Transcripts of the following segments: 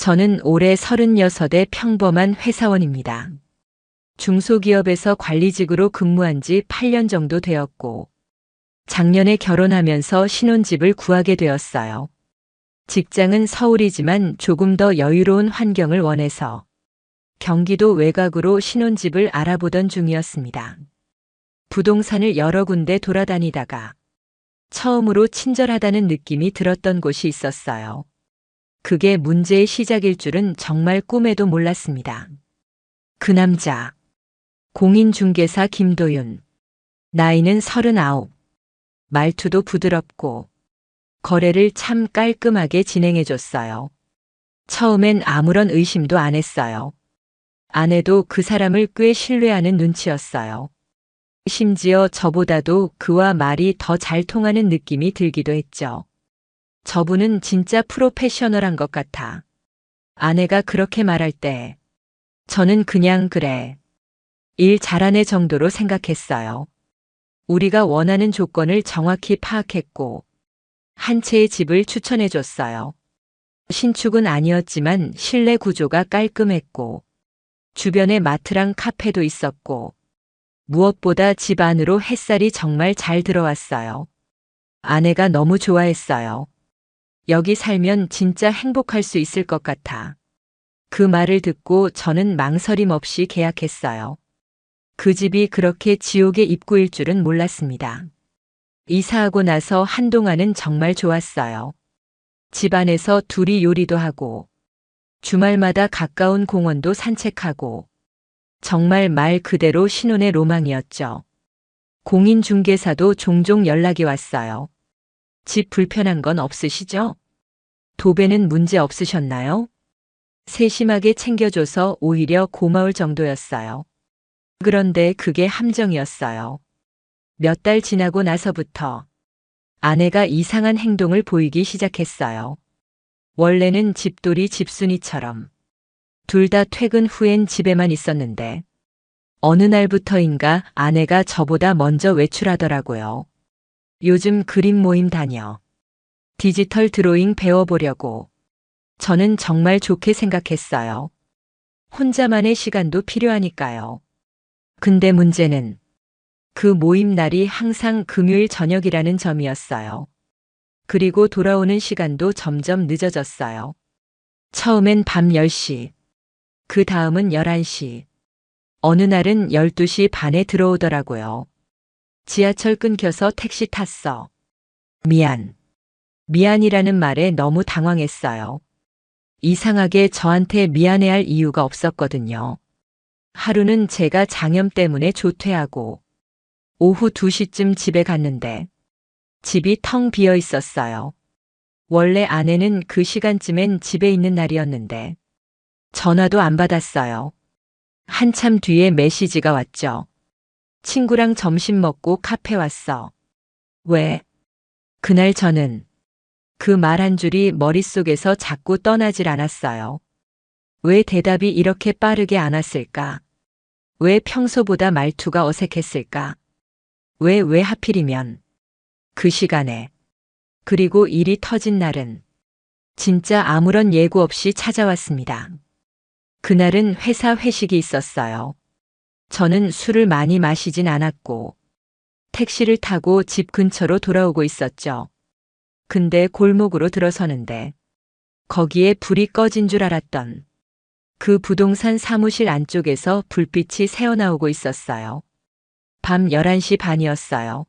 저는 올해 36의 평범한 회사원입니다. 중소기업에서 관리직으로 근무한 지 8년 정도 되었고, 작년에 결혼하면서 신혼집을 구하게 되었어요. 직장은 서울이지만 조금 더 여유로운 환경을 원해서 경기도 외곽으로 신혼집을 알아보던 중이었습니다. 부동산을 여러 군데 돌아다니다가 처음으로 친절하다는 느낌이 들었던 곳이 있었어요. 그게 문제의 시작일 줄은 정말 꿈에도 몰랐습니다. 그 남자, 공인중개사 김도윤. 나이는 39. 말투도 부드럽고 거래를 참 깔끔하게 진행해줬어요. 처음엔 아무런 의심도 안 했어요. 아내도 그 사람을 꽤 신뢰하는 눈치였어요. 심지어 저보다도 그와 말이 더 잘 통하는 느낌이 들기도 했죠. 저분은 진짜 프로페셔널한 것 같아. 아내가 그렇게 말할 때 저는 그냥 그래. 일 잘하네 정도로 생각했어요. 우리가 원하는 조건을 정확히 파악했고 한 채의 집을 추천해 줬어요. 신축은 아니었지만 실내 구조가 깔끔했고 주변에 마트랑 카페도 있었고 무엇보다 집 안으로 햇살이 정말 잘 들어왔어요. 아내가 너무 좋아했어요. 여기 살면 진짜 행복할 수 있을 것 같아. 그 말을 듣고 저는 망설임 없이 계약했어요. 그 집이 그렇게 지옥의 입구일 줄은 몰랐습니다. 이사하고 나서 한동안은 정말 좋았어요. 집 안에서 둘이 요리도 하고 주말마다 가까운 공원도 산책하고 정말 말 그대로 신혼의 로망이었죠. 공인중개사도 종종 연락이 왔어요. 집 불편한 건 없으시죠? 도배는 문제 없으셨나요? 세심하게 챙겨줘서 오히려 고마울 정도였어요. 그런데 그게 함정이었어요. 몇 달 지나고 나서부터 아내가 이상한 행동을 보이기 시작했어요. 원래는 집돌이 집순이처럼 둘 다 퇴근 후엔 집에만 있었는데 어느 날부터인가 아내가 저보다 먼저 외출하더라고요. 요즘 그림 모임 다녀. 디지털 드로잉 배워보려고. 저는 정말 좋게 생각했어요. 혼자만의 시간도 필요하니까요. 근데 문제는 그 모임 날이 항상 금요일 저녁이라는 점이었어요. 그리고 돌아오는 시간도 점점 늦어졌어요. 처음엔 밤 10시, 그 다음은 11시, 어느 날은 12시 반에 들어오더라고요. 지하철 끊겨서 택시 탔어. 미안이라는 말에 너무 당황했어요. 이상하게 저한테 미안해할 이유가 없었거든요. 하루는 제가 장염 때문에 조퇴하고 오후 2시쯤 집에 갔는데 집이 텅 비어 있었어요. 원래 아내는 그 시간쯤엔 집에 있는 날이었는데 전화도 안 받았어요. 한참 뒤에 메시지가 왔죠. 친구랑 점심 먹고 카페 왔어. 왜? 그날 저는 그 말 한 줄이 머릿속에서 자꾸 떠나질 않았어요. 왜 대답이 이렇게 빠르게 안 왔을까? 왜 평소보다 말투가 어색했을까? 왜 하필이면 그 시간에. 그리고 일이 터진 날은 진짜 아무런 예고 없이 찾아왔습니다. 그날은 회사 회식이 있었어요. 저는 술을 많이 마시진 않았고 택시를 타고 집 근처로 돌아오고 있었죠. 근데 골목으로 들어서는데 거기에 불이 꺼진 줄 알았던 그 부동산 사무실 안쪽에서 불빛이 새어나오고 있었어요. 밤 11시 반이었어요.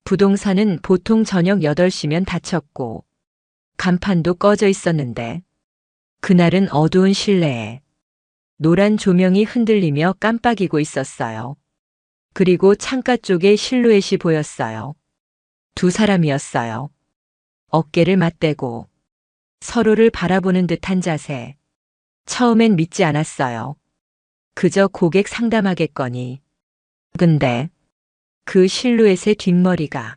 부동산은 보통 저녁 8시면 닫혔고 간판도 꺼져 있었는데 그날은 어두운 실내에 노란 조명이 흔들리며 깜빡이고 있었어요. 그리고 창가 쪽에 실루엣이 보였어요. 두 사람이었어요. 어깨를 맞대고 서로를 바라보는 듯한 자세. 처음엔 믿지 않았어요. 그저 고객 상담하겠거니. 근데 그 실루엣의 뒷머리가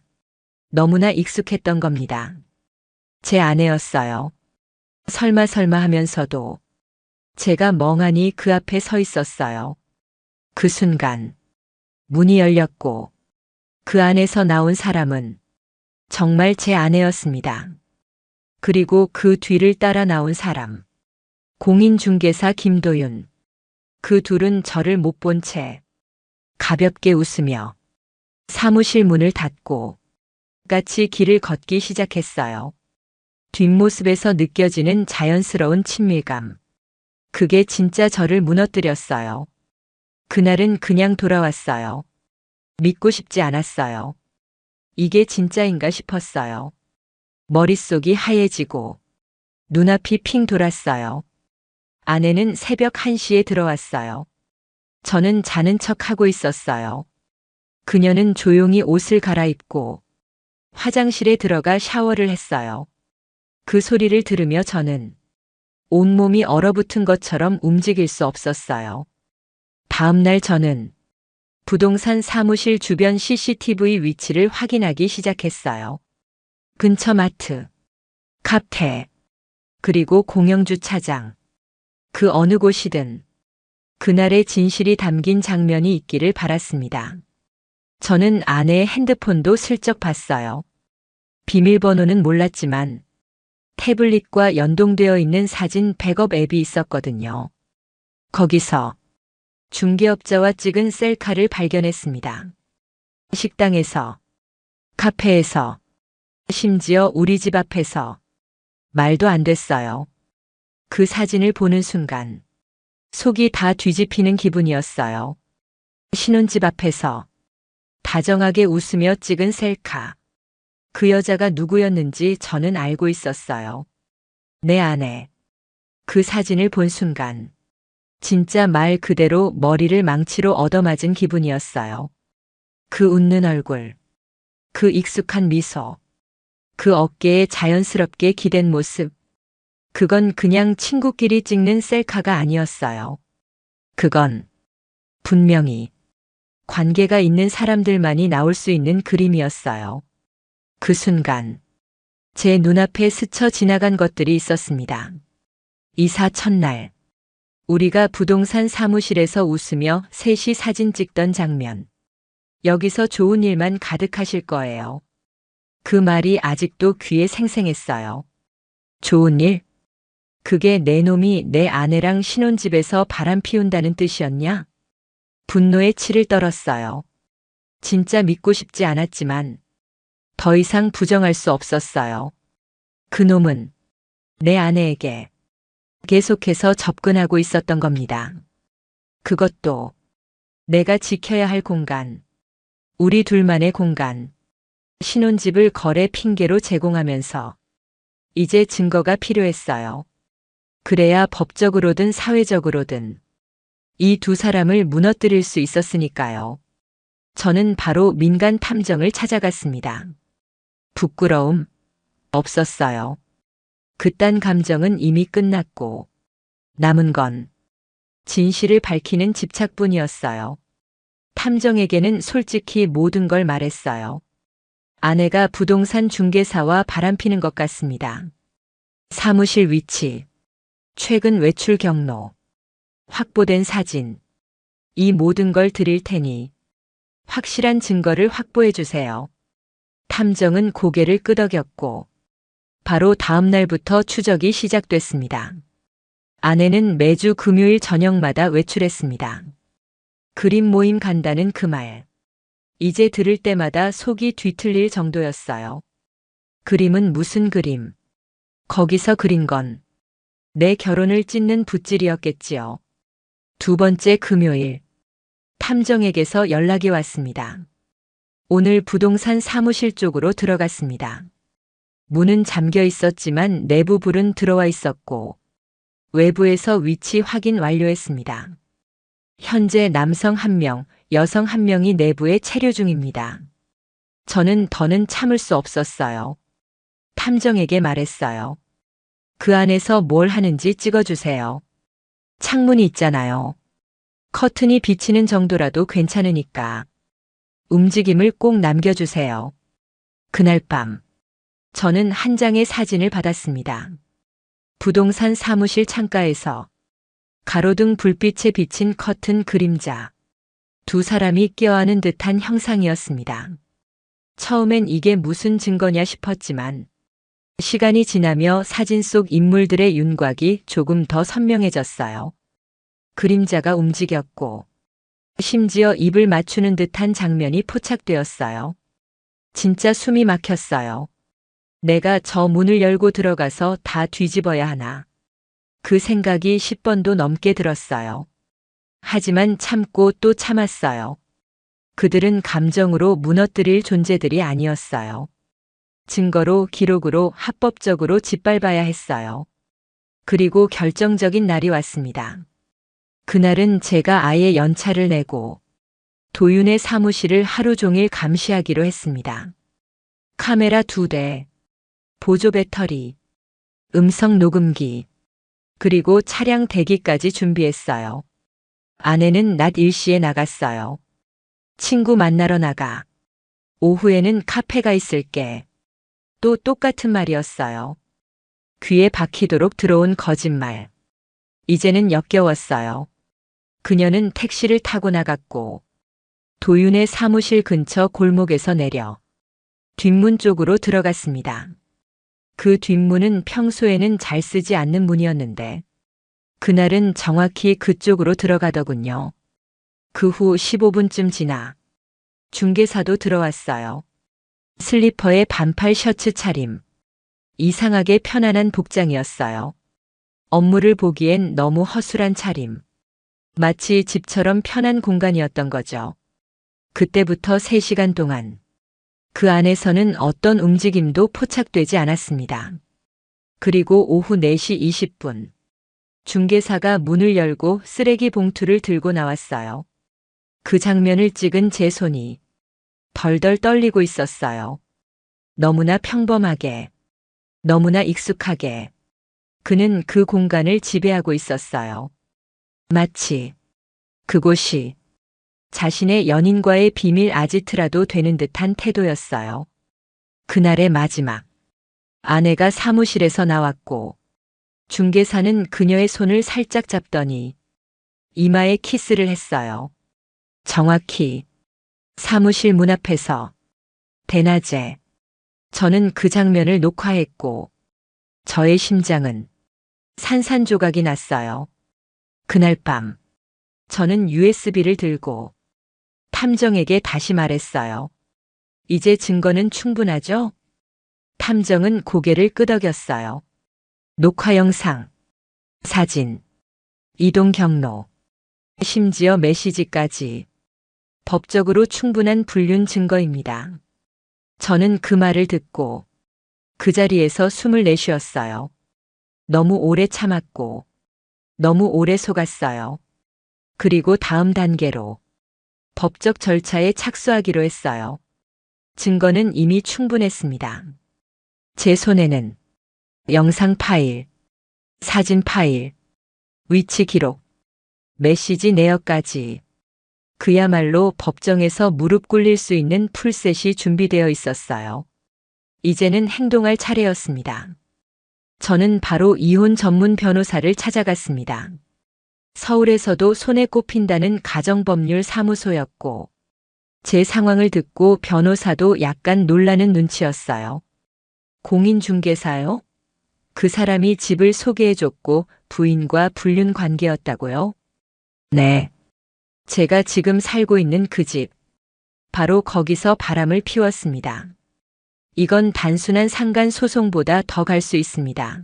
너무나 익숙했던 겁니다. 제 아내였어요. 설마 하면서도 제가 멍하니 그 앞에 서 있었어요. 그 순간 문이 열렸고 그 안에서 나온 사람은 정말 제 아내였습니다. 그리고 그 뒤를 따라 나온 사람. 공인중개사 김도윤. 그 둘은 저를 못 본 채 가볍게 웃으며 사무실 문을 닫고 같이 길을 걷기 시작했어요. 뒷모습에서 느껴지는 자연스러운 친밀감. 그게 진짜 저를 무너뜨렸어요. 그날은 그냥 돌아왔어요. 믿고 싶지 않았어요. 이게 진짜인가 싶었어요. 머릿속이 하얘지고 눈앞이 핑 돌았어요. 아내는 새벽 1시에 들어왔어요. 저는 자는 척하고 있었어요. 그녀는 조용히 옷을 갈아입고 화장실에 들어가 샤워를 했어요. 그 소리를 들으며 저는 온몸이 얼어붙은 것처럼 움직일 수 없었어요. 다음 날 저는 부동산 사무실 주변 CCTV 위치를 확인하기 시작했어요. 근처 마트, 카페, 그리고 공영주차장. 그 어느 곳이든 그날의 진실이 담긴 장면이 있기를 바랐습니다. 저는 아내의 핸드폰도 슬쩍 봤어요. 비밀번호는 몰랐지만 태블릿과 연동되어 있는 사진 백업 앱이 있었거든요. 거기서 중개업자와 찍은 셀카를 발견했습니다. 식당에서, 카페에서, 심지어 우리 집 앞에서. 말도 안 됐어요. 그 사진을 보는 순간 속이 다 뒤집히는 기분이었어요. 신혼집 앞에서 다정하게 웃으며 찍은 셀카. 그 여자가 누구였는지 저는 알고 있었어요. 내 아내. 그 사진을 본 순간 진짜 말 그대로 머리를 망치로 얻어맞은 기분이었어요. 그 웃는 얼굴, 그 익숙한 미소, 그 어깨에 자연스럽게 기댄 모습. 그건 그냥 친구끼리 찍는 셀카가 아니었어요. 그건 분명히 관계가 있는 사람들만이 나올 수 있는 그림이었어요. 그 순간 제 눈앞에 스쳐 지나간 것들이 있었습니다. 이사 첫날, 우리가 부동산 사무실에서 웃으며 셋이 사진 찍던 장면. 여기서 좋은 일만 가득하실 거예요. 그 말이 아직도 귀에 생생했어요. 좋은 일? 그게 내 놈이 내 아내랑 신혼집에서 바람 피운다는 뜻이었냐? 분노에 치를 떨었어요. 진짜 믿고 싶지 않았지만 더 이상 부정할 수 없었어요. 그 놈은 내 아내에게 계속해서 접근하고 있었던 겁니다. 그것도 내가 지켜야 할 공간, 우리 둘만의 공간, 신혼집을 거래 핑계로 제공하면서 이제 증거가 필요했어요. 그래야 법적으로든 사회적으로든 이 두 사람을 무너뜨릴 수 있었으니까요. 저는 바로 민간 탐정을 찾아갔습니다. 부끄러움 없었어요. 그딴 감정은 이미 끝났고 남은 건 진실을 밝히는 집착뿐이었어요. 탐정에게는 솔직히 모든 걸 말했어요. 아내가 부동산 중개사와 바람피는 것 같습니다. 사무실 위치, 최근 외출 경로, 확보된 사진, 이 모든 걸 드릴 테니 확실한 증거를 확보해 주세요. 탐정은 고개를 끄덕였고 바로 다음 날부터 추적이 시작됐습니다. 아내는 매주 금요일 저녁마다 외출했습니다. 그림 모임 간다는 그 말. 이제 들을 때마다 속이 뒤틀릴 정도였어요. 그림은 무슨 그림? 거기서 그린 건 내 결혼을 찢는 붓질이었겠지요. 두 번째 금요일, 탐정에게서 연락이 왔습니다. 오늘 부동산 사무실 쪽으로 들어갔습니다. 문은 잠겨 있었지만 내부 불은 들어와 있었고 외부에서 위치 확인 완료했습니다. 현재 남성 1명, 여성 1명이 내부에 체류 중입니다. 저는 더는 참을 수 없었어요. 탐정에게 말했어요. 그 안에서 뭘 하는지 찍어주세요. 창문이 있잖아요. 커튼이 비치는 정도라도 괜찮으니까. 움직임을 꼭 남겨주세요. 그날 밤, 저는 한 장의 사진을 받았습니다. 부동산 사무실 창가에서 가로등 불빛에 비친 커튼 그림자. 두 사람이 껴안은 듯한 형상이었습니다. 처음엔 이게 무슨 증거냐 싶었지만 시간이 지나며 사진 속 인물들의 윤곽이 조금 더 선명해졌어요. 그림자가 움직였고 심지어 입을 맞추는 듯한 장면이 포착되었어요. 진짜 숨이 막혔어요. 내가 저 문을 열고 들어가서 다 뒤집어야 하나. 그 생각이 10번도 넘게 들었어요. 하지만 참고 또 참았어요. 그들은 감정으로 무너뜨릴 존재들이 아니었어요. 증거로, 기록으로, 합법적으로 짓밟아야 했어요. 그리고 결정적인 날이 왔습니다. 그날은 제가 아예 연차를 내고 도윤의 사무실을 하루 종일 감시하기로 했습니다. 카메라 2대, 보조 배터리, 음성 녹음기, 그리고 차량 대기까지 준비했어요. 아내는 낮 1시에 나갔어요. 친구 만나러 나가. 오후에는 카페가 있을게. 또 똑같은 말이었어요. 귀에 박히도록 들어온 거짓말. 이제는 역겨웠어요. 그녀는 택시를 타고 나갔고 도윤의 사무실 근처 골목에서 내려 뒷문 쪽으로 들어갔습니다. 그 뒷문은 평소에는 잘 쓰지 않는 문이었는데 그날은 정확히 그쪽으로 들어가더군요. 그 후 15분쯤 지나 중개사도 들어왔어요. 슬리퍼에 반팔 셔츠 차림. 이상하게 편안한 복장이었어요. 업무를 보기엔 너무 허술한 차림. 마치 집처럼 편한 공간이었던 거죠. 그때부터 3시간 동안 그 안에서는 어떤 움직임도 포착되지 않았습니다. 그리고 오후 4시 20분 중개사가 문을 열고 쓰레기 봉투를 들고 나왔어요. 그 장면을 찍은 제 손이 덜덜 떨리고 있었어요. 너무나 평범하게, 너무나 익숙하게 그는 그 공간을 지배하고 있었어요. 마치 그곳이 자신의 연인과의 비밀 아지트라도 되는 듯한 태도였어요. 그날의 마지막. 아내가 사무실에서 나왔고 중개사는 그녀의 손을 살짝 잡더니 이마에 키스를 했어요. 정확히 사무실 문 앞에서 대낮에 저는 그 장면을 녹화했고 저의 심장은 산산조각이 났어요. 그날 밤 저는 USB를 들고 탐정에게 다시 말했어요. 이제 증거는 충분하죠? 탐정은 고개를 끄덕였어요. 녹화 영상, 사진, 이동 경로, 심지어 메시지까지 법적으로 충분한 불륜 증거입니다. 저는 그 말을 듣고 그 자리에서 숨을 내쉬었어요. 너무 오래 참았고 너무 오래 속았어요. 그리고 다음 단계로 법적 절차에 착수하기로 했어요. 증거는 이미 충분했습니다. 제 손에는 영상 파일, 사진 파일, 위치 기록, 메시지 내역까지 그야말로 법정에서 무릎 꿇릴 수 있는 풀셋이 준비되어 있었어요. 이제는 행동할 차례였습니다. 저는 바로 이혼 전문 변호사를 찾아갔습니다. 서울에서도 손에 꼽힌다는 가정법률 사무소였고 제 상황을 듣고 변호사도 약간 놀라는 눈치였어요. 공인중개사요? 그 사람이 집을 소개해줬고 부인과 불륜 관계였다고요? 네. 제가 지금 살고 있는 그 집. 바로 거기서 바람을 피웠습니다. 이건 단순한 상간 소송보다 더 갈 수 있습니다.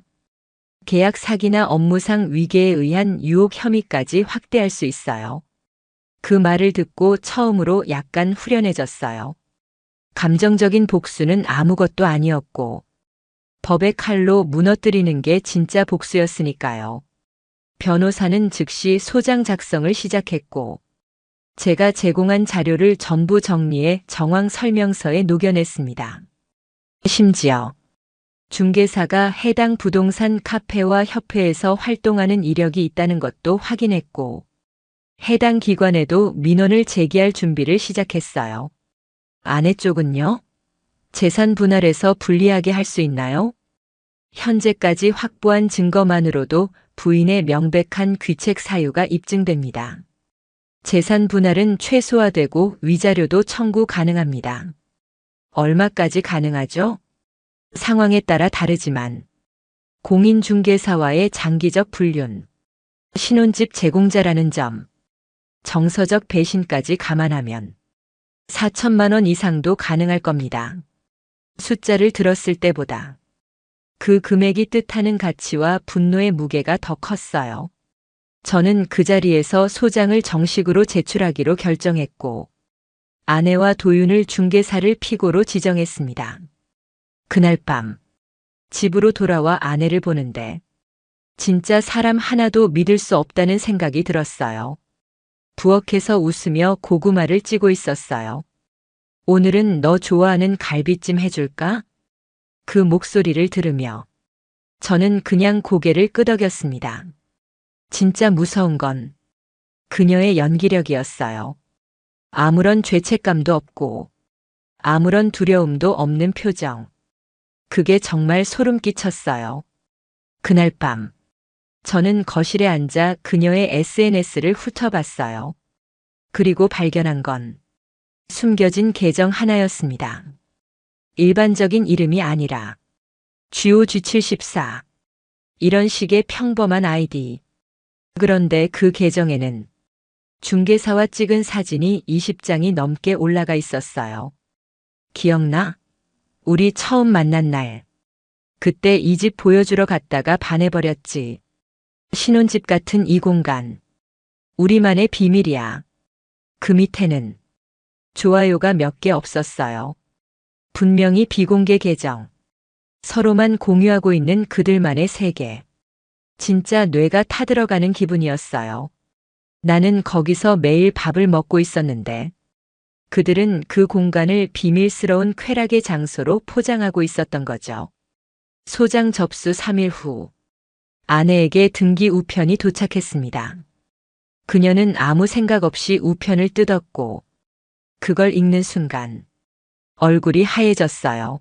계약 사기나 업무상 위계에 의한 유혹 혐의까지 확대할 수 있어요. 그 말을 듣고 처음으로 약간 후련해졌어요. 감정적인 복수는 아무것도 아니었고 법의 칼로 무너뜨리는 게 진짜 복수였으니까요. 변호사는 즉시 소장 작성을 시작했고 제가 제공한 자료를 전부 정리해 정황 설명서에 녹여냈습니다. 심지어 중개사가 해당 부동산 카페와 협회에서 활동하는 이력이 있다는 것도 확인했고 해당 기관에도 민원을 제기할 준비를 시작했어요. 아내 쪽은요? 재산 분할에서 불리하게 할 수 있나요? 현재까지 확보한 증거만으로도 부인의 명백한 귀책 사유가 입증됩니다. 재산 분할은 최소화되고 위자료도 청구 가능합니다. 얼마까지 가능하죠? 상황에 따라 다르지만 공인중개사와의 장기적 불륜, 신혼집 제공자라는 점, 정서적 배신까지 감안하면 4천만 원 이상도 가능할 겁니다. 숫자를 들었을 때보다 그 금액이 뜻하는 가치와 분노의 무게가 더 컸어요. 저는 그 자리에서 소장을 정식으로 제출하기로 결정했고 아내와 도윤을 중개사를 피고로 지정했습니다. 그날 밤 집으로 돌아와 아내를 보는데 진짜 사람 하나도 믿을 수 없다는 생각이 들었어요. 부엌에서 웃으며 고구마를 찌고 있었어요. 오늘은 너 좋아하는 갈비찜 해줄까? 그 목소리를 들으며 저는 그냥 고개를 끄덕였습니다. 진짜 무서운 건 그녀의 연기력이었어요. 아무런 죄책감도 없고 아무런 두려움도 없는 표정. 그게 정말 소름 끼쳤어요. 그날 밤 저는 거실에 앉아 그녀의 SNS를 훑어봤어요. 그리고 발견한 건 숨겨진 계정 하나였습니다. 일반적인 이름이 아니라 GOG74 이런 식의 평범한 아이디. 그런데 그 계정에는 중개사와 찍은 사진이 20장이 넘게 올라가 있었어요. 기억나? 우리 처음 만난 날. 그때 이 집 보여주러 갔다가 반해버렸지. 신혼집 같은 이 공간. 우리만의 비밀이야. 그 밑에는 좋아요가 몇 개 없었어요. 분명히 비공개 계정. 서로만 공유하고 있는 그들만의 세계. 진짜 뇌가 타들어가는 기분이었어요. 나는 거기서 매일 밥을 먹고 있었는데 그들은 그 공간을 비밀스러운 쾌락의 장소로 포장하고 있었던 거죠. 소장 접수 3일 후 아내에게 등기 우편이 도착했습니다. 그녀는 아무 생각 없이 우편을 뜯었고 그걸 읽는 순간 얼굴이 하얘졌어요.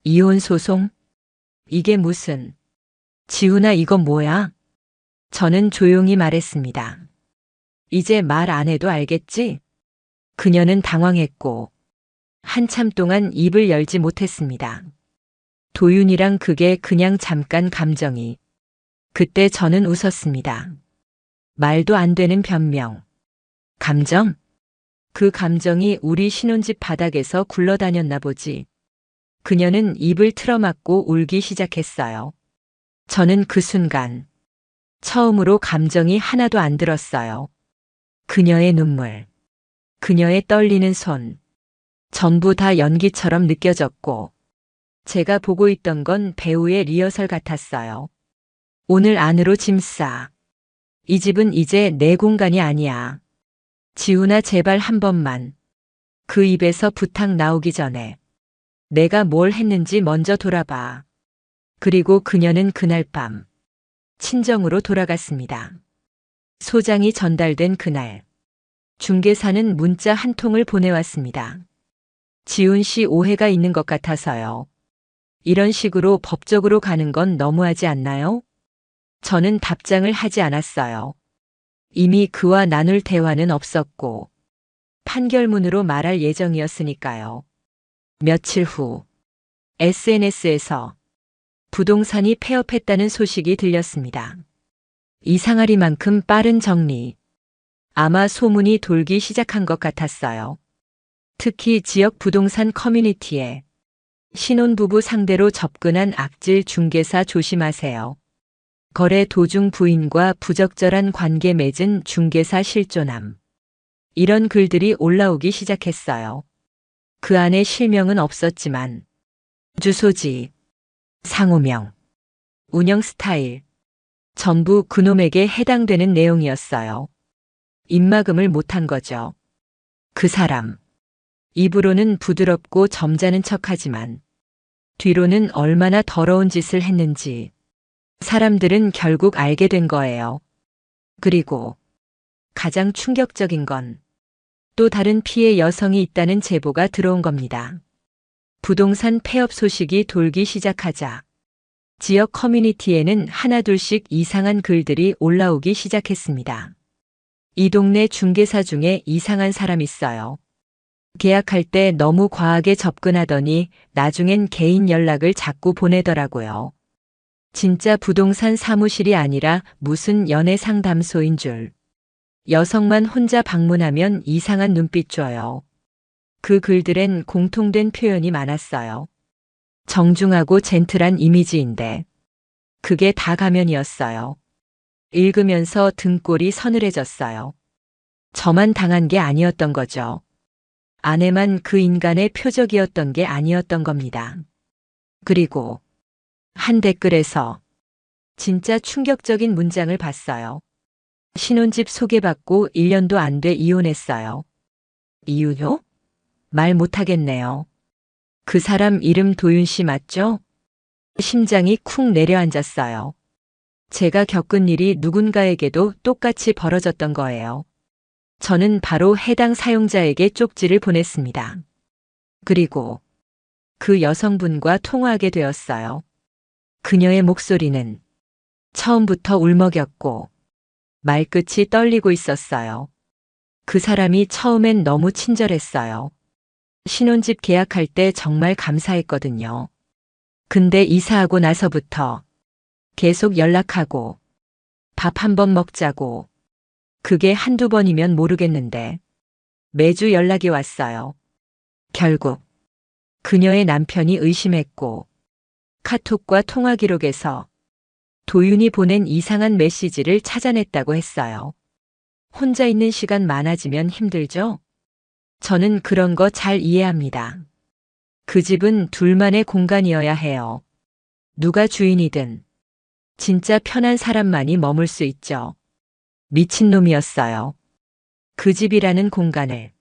이혼 소송? 이게 무슨... 지훈아 이건 뭐야? 저는 조용히 말했습니다. 이제 말 안 해도 알겠지? 그녀는 당황했고 한참 동안 입을 열지 못했습니다. 도윤이랑 그게 그냥 잠깐 감정이. 그때 저는 웃었습니다. 말도 안 되는 변명. 감정? 그 감정이 우리 신혼집 바닥에서 굴러다녔나 보지. 그녀는 입을 틀어막고 울기 시작했어요. 저는 그 순간 처음으로 감정이 하나도 안 들었어요. 그녀의 눈물, 그녀의 떨리는 손, 전부 다 연기처럼 느껴졌고 제가 보고 있던 건 배우의 리허설 같았어요. 오늘 안으로 짐 싸. 이 집은 이제 내 공간이 아니야. 지훈아 제발 한 번만. 그 입에서 부탁 나오기 전에 내가 뭘 했는지 먼저 돌아봐. 그리고 그녀는 그날 밤 친정으로 돌아갔습니다. 소장이 전달된 그날 중개사는 문자 한 통을 보내왔습니다. 지훈 씨 오해가 있는 것 같아서요. 이런 식으로 법적으로 가는 건 너무하지 않나요? 저는 답장을 하지 않았어요. 이미 그와 나눌 대화는 없었고 판결문으로 말할 예정이었으니까요. 며칠 후 SNS에서 부동산이 폐업했다는 소식이 들렸습니다. 이상하리만큼 빠른 정리. 아마 소문이 돌기 시작한 것 같았어요. 특히 지역 부동산 커뮤니티에 신혼부부 상대로 접근한 악질 중개사 조심하세요. 거래 도중 부인과 부적절한 관계 맺은 중개사 실존함. 이런 글들이 올라오기 시작했어요. 그 안에 실명은 없었지만 주소지, 상호명, 운영 스타일, 전부 그놈에게 해당되는 내용이었어요. 입막음을 못한 거죠. 그 사람. 입으로는 부드럽고 점잖은 척하지만 뒤로는 얼마나 더러운 짓을 했는지 사람들은 결국 알게 된 거예요. 그리고 가장 충격적인 건 또 다른 피해 여성이 있다는 제보가 들어온 겁니다. 부동산 폐업 소식이 돌기 시작하자 지역 커뮤니티에는 하나둘씩 이상한 글들이 올라오기 시작했습니다. 이 동네 중개사 중에 이상한 사람 있어요. 계약할 때 너무 과하게 접근하더니 나중엔 개인 연락을 자꾸 보내더라고요. 진짜 부동산 사무실이 아니라 무슨 연애 상담소인 줄. 여성만 혼자 방문하면 이상한 눈빛 줘요. 그 글들엔 공통된 표현이 많았어요. 정중하고 젠틀한 이미지인데 그게 다 가면이었어요. 읽으면서 등골이 서늘해졌어요. 저만 당한 게 아니었던 거죠. 아내만 그 인간의 표적이었던 게 아니었던 겁니다. 그리고 한 댓글에서 진짜 충격적인 문장을 봤어요. 신혼집 소개받고 1년도 안 돼 이혼했어요. 이유요? 말 못하겠네요. 그 사람 이름 도윤 씨 맞죠? 심장이 쿵 내려앉았어요. 제가 겪은 일이 누군가에게도 똑같이 벌어졌던 거예요. 저는 바로 해당 사용자에게 쪽지를 보냈습니다. 그리고 그 여성분과 통화하게 되었어요. 그녀의 목소리는 처음부터 울먹였고 말끝이 떨리고 있었어요. 그 사람이 처음엔 너무 친절했어요. 신혼집 계약할 때 정말 감사했거든요. 근데 이사하고 나서부터 계속 연락하고 밥 한 번 먹자고 그게 한두 번이면 모르겠는데 매주 연락이 왔어요. 결국 그녀의 남편이 의심했고 카톡과 통화 기록에서 도윤이 보낸 이상한 메시지를 찾아냈다고 했어요. 혼자 있는 시간 많아지면 힘들죠? 저는 그런 거 잘 이해합니다. 그 집은 둘만의 공간이어야 해요. 누가 주인이든 진짜 편한 사람만이 머물 수 있죠. 미친놈이었어요. 그 집이라는 공간을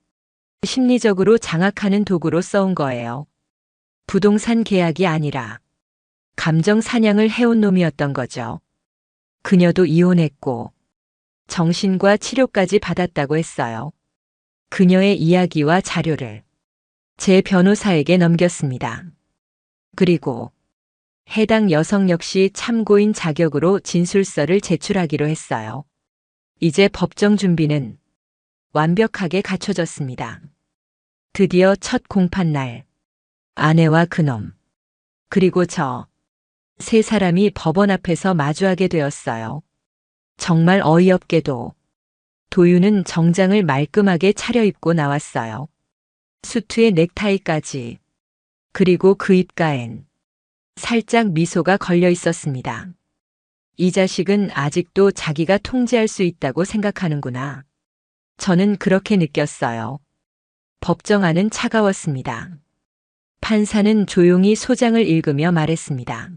심리적으로 장악하는 도구로 써온 거예요. 부동산 계약이 아니라 감정 사냥을 해온 놈이었던 거죠. 그녀도 이혼했고 정신과 치료까지 받았다고 했어요. 그녀의 이야기와 자료를 제 변호사에게 넘겼습니다. 그리고 해당 여성 역시 참고인 자격으로 진술서를 제출하기로 했어요. 이제 법정 준비는 완벽하게 갖춰졌습니다. 드디어 첫 공판날, 아내와 그놈, 그리고 저, 세 사람이 법원 앞에서 마주하게 되었어요. 정말 어이없게도 도윤은 정장을 말끔하게 차려입고 나왔어요. 수트에 넥타이까지. 그리고 그 입가엔 살짝 미소가 걸려 있었습니다. 이 자식은 아직도 자기가 통제할 수 있다고 생각하는구나. 저는 그렇게 느꼈어요. 법정 안은 차가웠습니다. 판사는 조용히 소장을 읽으며 말했습니다.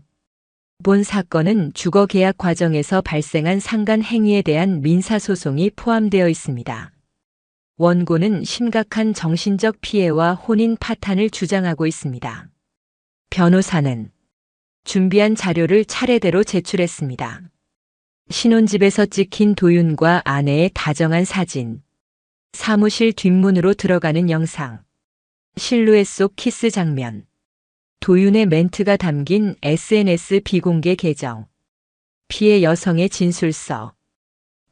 본 사건은 주거 계약 과정에서 발생한 상간 행위에 대한 민사소송이 포함되어 있습니다. 원고는 심각한 정신적 피해와 혼인 파탄을 주장하고 있습니다. 변호사는 준비한 자료를 차례대로 제출했습니다. 신혼집에서 찍힌 도윤과 아내의 다정한 사진, 사무실 뒷문으로 들어가는 영상, 실루엣 속 키스 장면, 도윤의 멘트가 담긴 SNS 비공개 계정, 피해 여성의 진술서.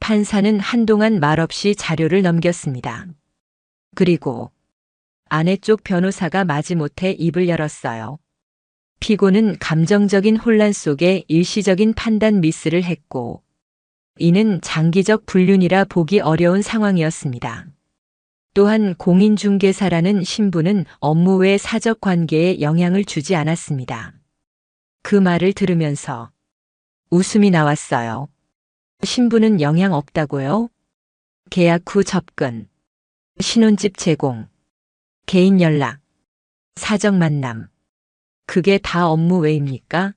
판사는 한동안 말없이 자료를 넘겼습니다. 그리고 아내 쪽 변호사가 마지못해 입을 열었어요. 피고는 감정적인 혼란 속에 일시적인 판단 미스를 했고, 이는 장기적 불륜이라 보기 어려운 상황이었습니다. 또한 공인중개사라는 신분은 업무 외 사적 관계에 영향을 주지 않았습니다. 그 말을 들으면서 웃음이 나왔어요. 신분은 영향 없다고요? 계약 후 접근, 신혼집 제공, 개인 연락, 사적 만남. 그게 다 업무 외입니까?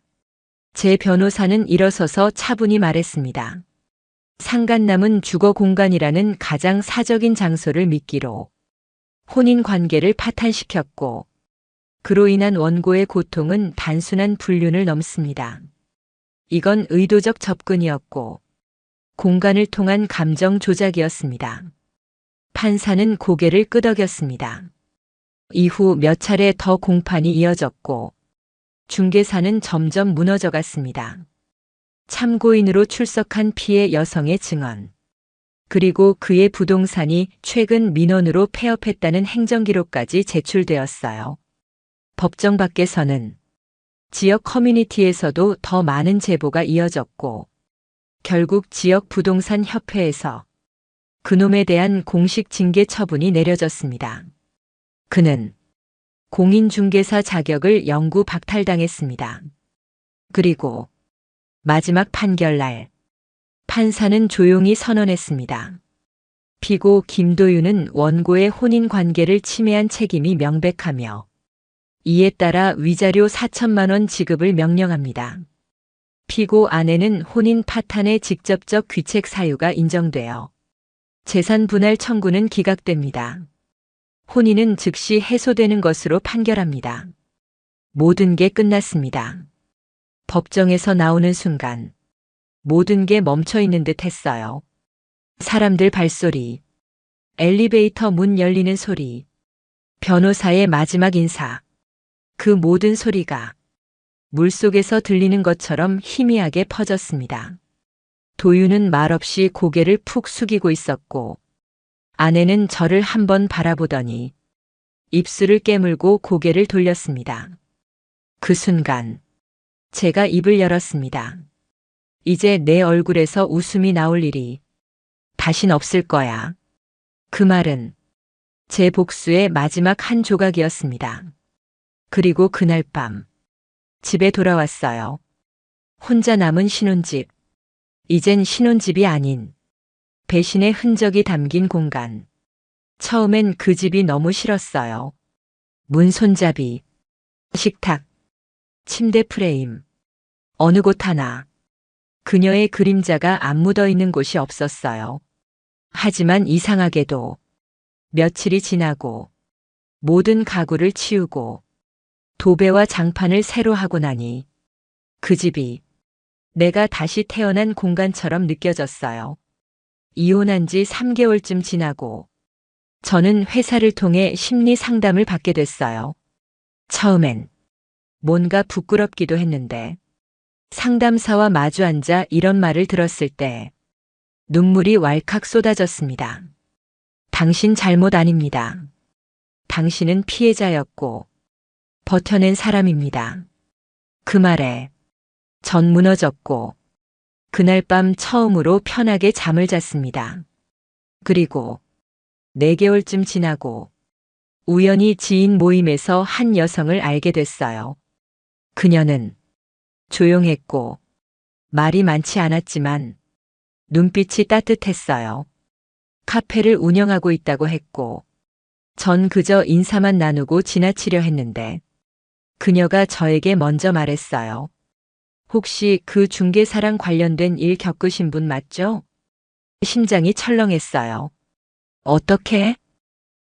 제 변호사는 일어서서 차분히 말했습니다. 상간남은 주거 공간이라는 가장 사적인 장소를 미끼로 혼인 관계를 파탄시켰고, 그로 인한 원고의 고통은 단순한 불륜을 넘습니다. 이건 의도적 접근이었고, 공간을 통한 감정 조작이었습니다. 판사는 고개를 끄덕였습니다. 이후 몇 차례 더 공판이 이어졌고, 중개사는 점점 무너져갔습니다. 참고인으로 출석한 피해 여성의 증언, 그리고 그의 부동산이 최근 민원으로 폐업했다는 행정기록까지 제출되었어요. 법정 밖에서는 지역 커뮤니티에서도 더 많은 제보가 이어졌고, 결국 지역 부동산 협회에서 그놈에 대한 공식 징계 처분이 내려졌습니다. 그는 공인중개사 자격을 영구 박탈당했습니다. 그리고 마지막 판결날, 판사는 조용히 선언했습니다. 피고 김도윤은 원고의 혼인 관계를 침해한 책임이 명백하며 이에 따라 위자료 4천만 원 지급을 명령합니다. 피고 아내는 혼인 파탄의 직접적 귀책 사유가 인정되어 재산 분할 청구는 기각됩니다. 혼인은 즉시 해소되는 것으로 판결합니다. 모든 게 끝났습니다. 법정에서 나오는 순간 모든 게 멈춰 있는 듯 했어요. 사람들 발소리, 엘리베이터 문 열리는 소리, 변호사의 마지막 인사, 그 모든 소리가 물속에서 들리는 것처럼 희미하게 퍼졌습니다. 도윤은 말없이 고개를 푹 숙이고 있었고, 아내는 저를 한번 바라보더니 입술을 깨물고 고개를 돌렸습니다. 그 순간 제가 입을 열었습니다. 이제 내 얼굴에서 웃음이 나올 일이 다신 없을 거야. 그 말은 제 복수의 마지막 한 조각이었습니다. 그리고 그날 밤 집에 돌아왔어요. 혼자 남은 신혼집. 이젠 신혼집이 아닌 배신의 흔적이 담긴 공간. 처음엔 그 집이 너무 싫었어요. 문 손잡이, 식탁, 침대 프레임, 어느 곳 하나 그녀의 그림자가 안 묻어 있는 곳이 없었어요. 하지만 이상하게도 며칠이 지나고 모든 가구를 치우고 도배와 장판을 새로 하고 나니 그 집이 내가 다시 태어난 공간처럼 느껴졌어요. 이혼한 지 3개월쯤 지나고 저는 회사를 통해 심리 상담을 받게 됐어요. 처음엔 뭔가 부끄럽기도 했는데 상담사와 마주 앉아 이런 말을 들었을 때 눈물이 왈칵 쏟아졌습니다. 당신 잘못 아닙니다. 당신은 피해자였고 버텨낸 사람입니다. 그 말에 전 무너졌고 그날 밤 처음으로 편하게 잠을 잤습니다. 그리고 4개월쯤 지나고 우연히 지인 모임에서 한 여성을 알게 됐어요. 그녀는 조용했고 말이 많지 않았지만 눈빛이 따뜻했어요. 카페를 운영하고 있다고 했고 전 그저 인사만 나누고 지나치려 했는데 그녀가 저에게 먼저 말했어요. 혹시 그 중개사랑 관련된 일 겪으신 분 맞죠? 심장이 철렁했어요. 어떻게?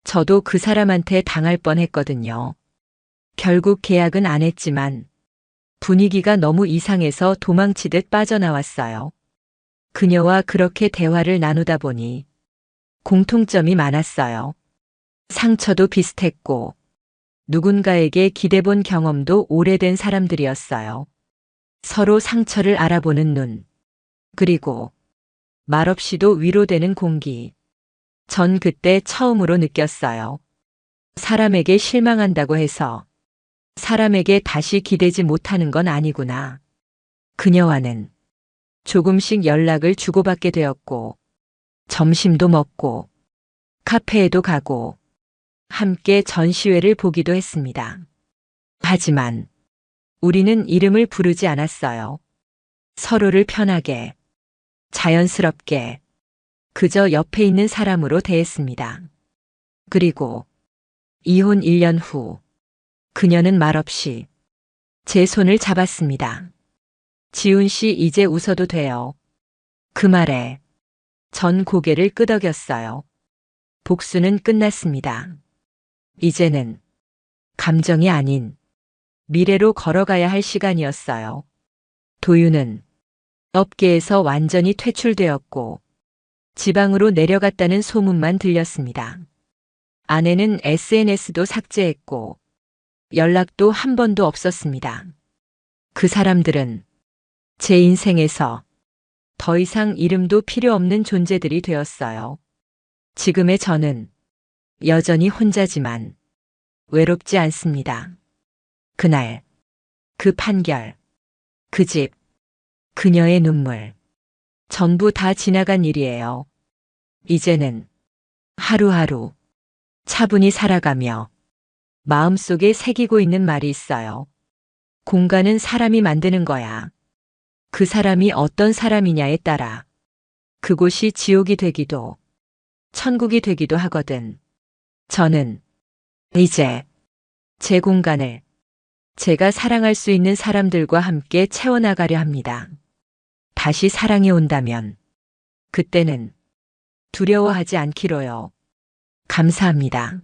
저도 그 사람한테 당할 뻔했거든요. 결국 계약은 안 했지만 분위기가 너무 이상해서 도망치듯 빠져나왔어요. 그녀와 그렇게 대화를 나누다 보니 공통점이 많았어요. 상처도 비슷했고 누군가에게 기대본 경험도 오래된 사람들이었어요. 서로 상처를 알아보는 눈, 그리고 말없이도 위로되는 공기. 전 그때 처음으로 느꼈어요. 사람에게 실망한다고 해서 사람에게 다시 기대지 못하는 건 아니구나. 그녀와는 조금씩 연락을 주고받게 되었고, 점심도 먹고, 카페에도 가고, 함께 전시회를 보기도 했습니다. 하지만 우리는 이름을 부르지 않았어요. 서로를 편하게, 자연스럽게, 그저 옆에 있는 사람으로 대했습니다. 그리고 이혼 1년 후, 그녀는 말없이 제 손을 잡았습니다. 지훈 씨 이제 웃어도 돼요. 그 말에 전 고개를 끄덕였어요. 복수는 끝났습니다. 이제는 감정이 아닌 미래로 걸어가야 할 시간이었어요. 도윤은 업계에서 완전히 퇴출되었고 지방으로 내려갔다는 소문만 들렸습니다. 아내는 SNS도 삭제했고 연락도 한 번도 없었습니다. 그 사람들은 제 인생에서 더 이상 이름도 필요 없는 존재들이 되었어요. 지금의 저는 여전히 혼자지만 외롭지 않습니다. 그날, 그 판결, 그 집, 그녀의 눈물. 전부 다 지나간 일이에요. 이제는 하루하루 차분히 살아가며 마음속에 새기고 있는 말이 있어요. 공간은 사람이 만드는 거야. 그 사람이 어떤 사람이냐에 따라 그곳이 지옥이 되기도 천국이 되기도 하거든. 저는 이제 제 공간을 제가 사랑할 수 있는 사람들과 함께 채워나가려 합니다. 다시 사랑이 온다면 그때는 두려워하지 않기로요. 감사합니다.